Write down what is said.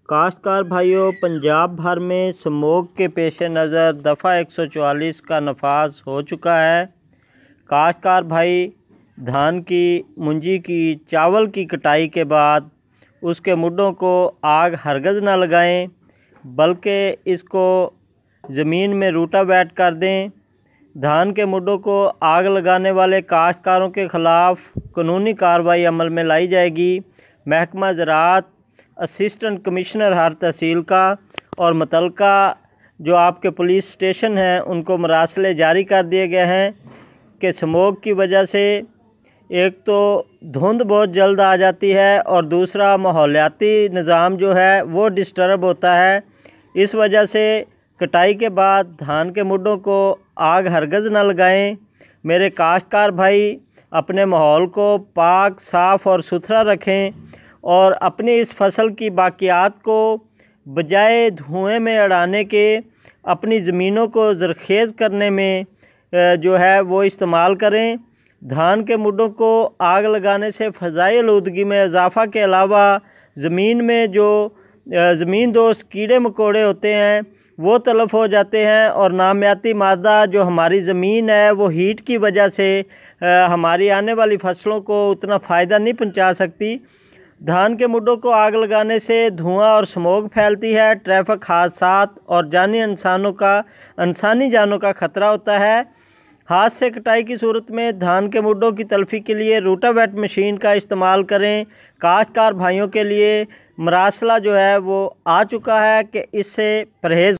काश्तकार भाइयों, पंजाब भर में स्मोक के पेश नज़र दफ़ा 144 का नफाज हो चुका है। काश्तकार भाई धान की, मुंजी की, चावल की कटाई के बाद उसके मुड्डों को आग हरगज़ ना लगाएं, बल्कि इसको ज़मीन में रूटावेट कर दें। धान के मुड्डों को आग लगाने वाले काश्तकारों के ख़िलाफ़ कानूनी कार्रवाई अमल में लाई जाएगी। महकमा ज़राअत, असिस्टेंट कमिश्नर हर तहसील का और मुतल्लिका जो आपके पुलिस स्टेशन हैं उनको मरासले जारी कर दिए गए हैं कि स्मोक की वजह से एक तो धुंध बहुत जल्द आ जाती है और दूसरा माहौलियाती निज़ाम जो है वो डिस्टर्ब होता है। इस वजह से कटाई के बाद धान के मुड्डों को आग हरगज़ न लगाएं। मेरे काश्तकार भाई अपने माहौल को पाक, साफ़ और सुथरा रखें और अपनी इस फसल की बाकियात को बजाय धुएं में उड़ाने के अपनी ज़मीनों को ज़रख़ेज़ करने में जो है वो इस्तेमाल करें। धान के मुड्डों को आग लगाने से फ़ज़ाई आलूदगी में इजाफ़ा के अलावा ज़मीन में जो ज़मीन दोस्त कीड़े मकोड़े होते हैं वो तलफ़ हो जाते हैं और नामियाती मादा जो हमारी ज़मीन है वो हीट की वजह से हमारी आने वाली फसलों को उतना फ़ायदा नहीं पहुंचा सकती। धान के मुड्डों को आग लगाने से धुआं और स्मोक फैलती है, ट्रैफिक हादसात और इंसानी जानों का ख़तरा होता है। हाथ से कटाई की सूरत में धान के मुड्डों की तलफ़ी के लिए रूटावेट मशीन का इस्तेमाल करें। काश्तकार भाइयों के लिए मरासला जो है वो आ चुका है कि इससे परहेज़